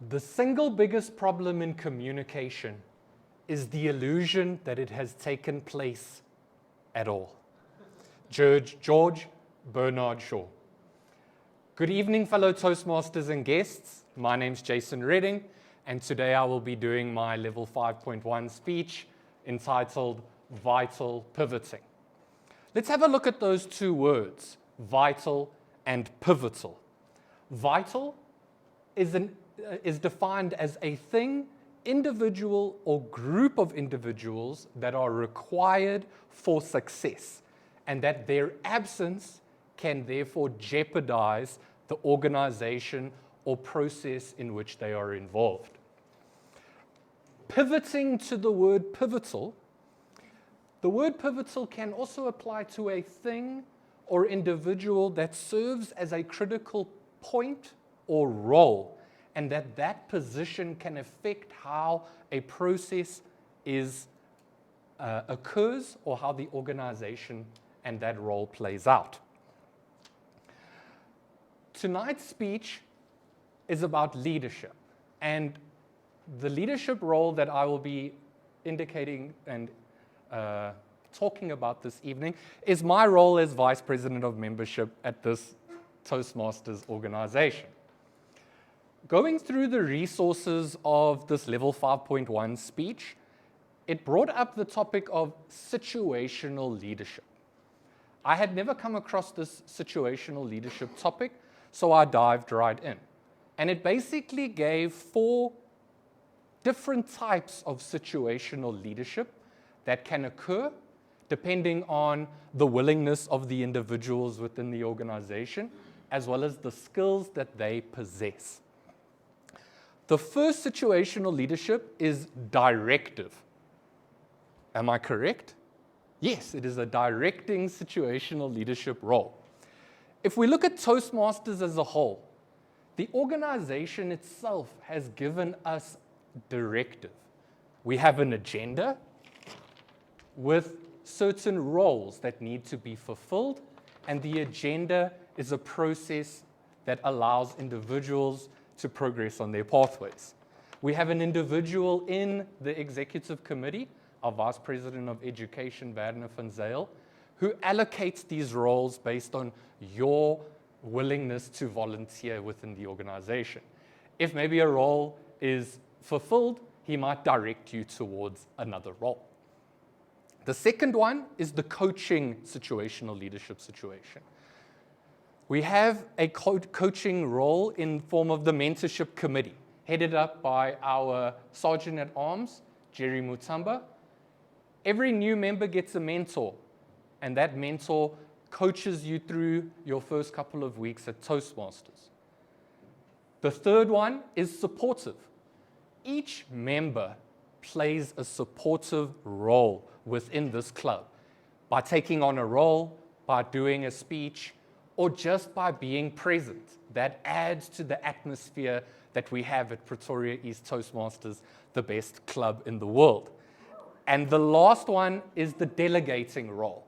The single biggest problem in communication is the illusion that it has taken place at all. George Bernard Shaw. Good evening, fellow Toastmasters and guests. My name's Jason Redding, and today I will be doing my level 5.1 speech entitled Vital Pivoting. Let's have a look at those two words, vital and pivotal. Vital is defined as a thing, individual, or group of individuals that are required for success, and that their absence can therefore jeopardize the organization or process in which they are involved. Pivoting to the word pivotal, the word pivotal can also apply to a thing or individual that serves as a critical point or role, and that position can affect how a process occurs or how the organization and that role plays out. Tonight's speech is about leadership, and the leadership role that I will be indicating and talking about this evening is my role as Vice President of Membership at this Toastmasters organization. Going through the resources of this Level 5.1 speech, it brought up the topic of situational leadership. I had never come across this situational leadership topic, so I dived right in. And it basically gave 4 different types of situational leadership that can occur depending on the willingness of the individuals within the organization, as well as the skills that they possess. The first situational leadership is directive. Am I correct? Yes, it is a directing situational leadership role. If we look at Toastmasters as a whole, the organization itself has given us directive. We have an agenda with certain roles that need to be fulfilled, and the agenda is a process that allows individuals to progress on their pathways. We have an individual in the executive committee, our Vice President of Education, Werner van Zyl, who allocates these roles based on your willingness to volunteer within the organization. If maybe a role is fulfilled, he might direct you towards another role. The second one is the coaching situational leadership situation. We have a coaching role in form of the mentorship committee, headed up by our Sergeant at Arms, Jerry Mutamba. Every new member gets a mentor, and that mentor coaches you through your first couple of weeks at Toastmasters. The third one is supportive. Each member plays a supportive role within this club by taking on a role, by doing a speech, or just by being present. That adds to the atmosphere that we have at Pretoria East Toastmasters, the best club in the world. And the last one is the delegating role.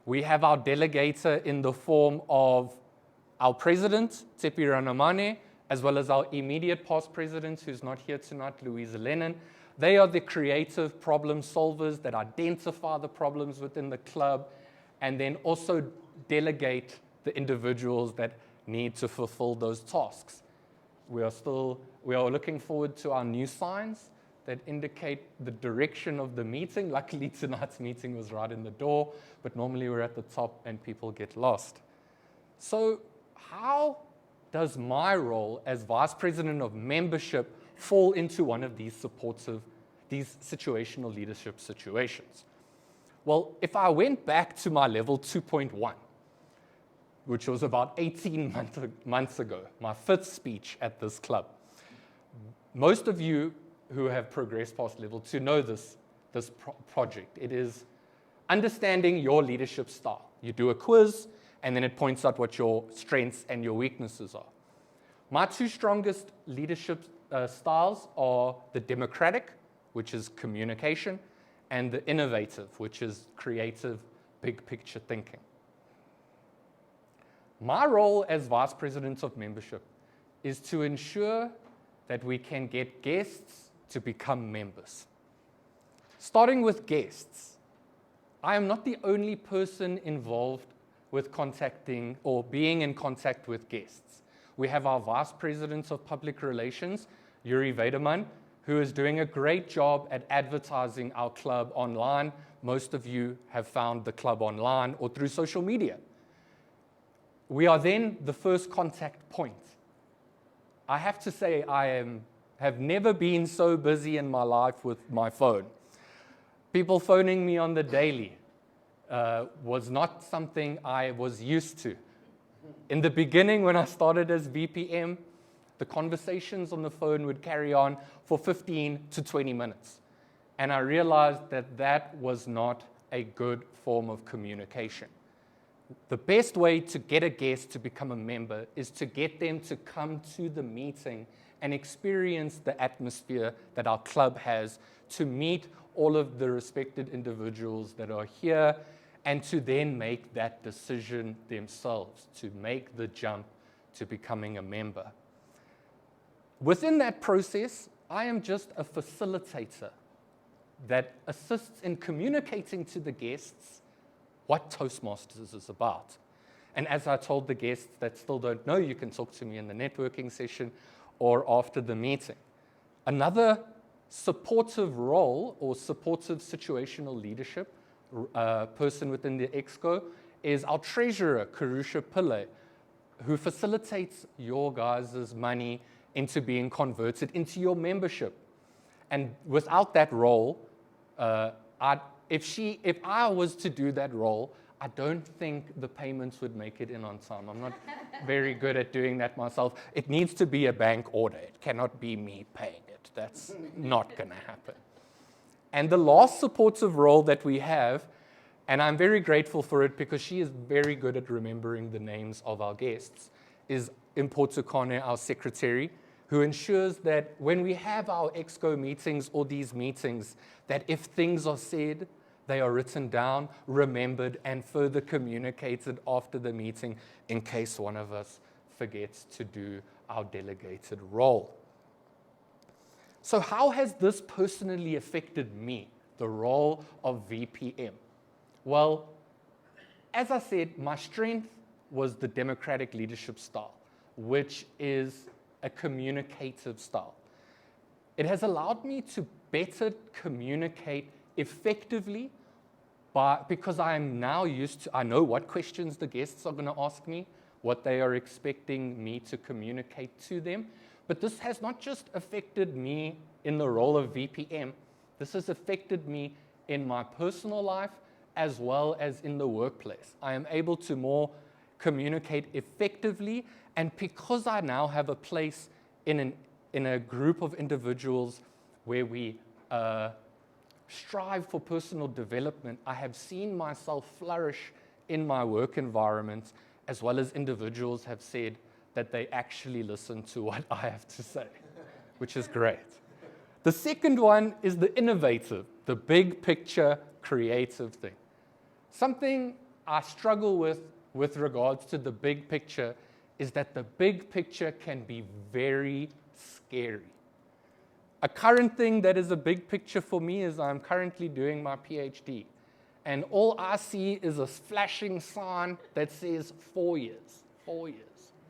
We have our delegator in the form of our president, Tsepi Ranamane, as well as our immediate past president, who's not here tonight, Louisa Lennon. They are the creative problem solvers that identify the problems within the club and then also delegate the individuals that need to fulfill those tasks. We are looking forward to our new signs that indicate the direction of the meeting. Luckily, tonight's meeting was right in the door, but normally we're at the top and people get lost. So how does my role as Vice President of Membership fall into one of these situational leadership situations? Well, if I went back to my level 2.1, which was about 18 months ago, my 5th speech at this club, most of you who have progressed past level 2 know this project. It is understanding your leadership style. You do a quiz, and then it points out what your strengths and your weaknesses are. My 2 strongest leadership styles are the democratic, which is communication, and the innovative, which is creative, big picture thinking. My role as Vice President of Membership is to ensure that we can get guests to become members. Starting with guests, I am not the only person involved with contacting or being in contact with guests. We have our Vice President of Public Relations, Yuri Vederman, who is doing a great job at advertising our club online. Most of you have found the club online or through social media. We are then the first contact point. I have to say have never been so busy in my life with my phone. People phoning me on the daily was not something I was used to. In the beginning, when I started as VPM, the conversations on the phone would carry on for 15 to 20 minutes. And I realized that that was not a good form of communication. The best way to get a guest to become a member is to get them to come to the meeting and experience the atmosphere that our club has, to meet all of the respected individuals that are here, and to then make that decision themselves, to make the jump to becoming a member. Within that process, I am just a facilitator that assists in communicating to the guests what Toastmasters is about. And as I told the guests that still don't know, you can talk to me in the networking session or after the meeting. Another supportive role or supportive situational leadership person within the Exco is our treasurer, Karusha Pillay, who facilitates your guys' money into being converted into your membership. And without that role, if I was to do that role, I don't think the payments would make it in on time. I'm not very good at doing that myself. It needs to be a bank order. It cannot be me paying it. That's not going to happen. And the last supportive role that we have, and I'm very grateful for it because she is very good at remembering the names of our guests, is Impoto Kone, our secretary, who ensures that when we have our Exco meetings or these meetings, that if things are said, they are written down, remembered, and further communicated after the meeting in case one of us forgets to do our delegated role. So how has this personally affected me, the role of VPM? Well, as I said, my strength was the democratic leadership style, which is a communicative style. It has allowed me to better communicate effectively because I am now I know what questions the guests are going to ask me, what they are expecting me to communicate to them. But this has not just affected me in the role of VPM, this has affected me in my personal life as well as in the workplace. I am able to more communicate effectively, and because I now have a place in a group of individuals where we strive for personal development, I have seen myself flourish in my work environment, as well as individuals have said that they actually listen to what I have to say, which is great. The second one is the innovative, the big picture, creative thing. Something I struggle with regards to the big picture is that the big picture can be very scary. A current thing that is a big picture for me is I'm currently doing my PhD. And all I see is a flashing sign that says 4 years, 4 years,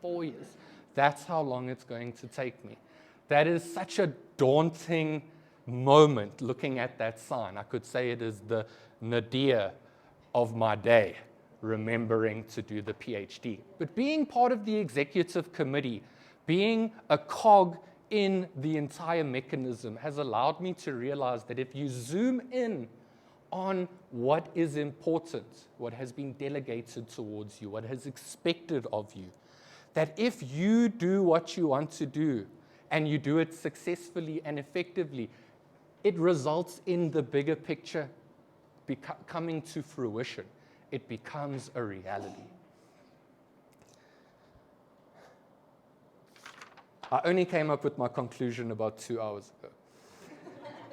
4 years. That's how long it's going to take me. That is such a daunting moment looking at that sign. I could say it is the nadir of my day, remembering to do the PhD. But being part of the executive committee, being a cog in the entire mechanism has allowed me to realize that if you zoom in on what is important, what has been delegated towards you, what is expected of you, that if you do what you want to do and you do it successfully and effectively, it results in the bigger picture coming to fruition. It becomes a reality. I only came up with my conclusion about 2 hours ago.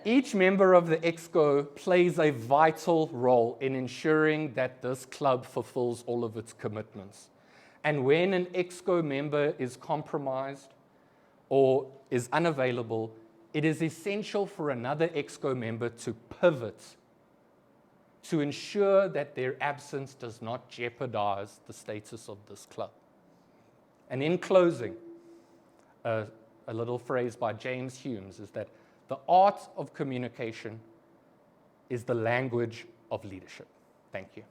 Each member of the Exco plays a vital role in ensuring that this club fulfills all of its commitments. And when an Exco member is compromised or is unavailable, it is essential for another EXCO member to pivot to ensure that their absence does not jeopardize the status of this club. And in closing, a little phrase by James Humes is that the art of communication is the language of leadership. Thank you.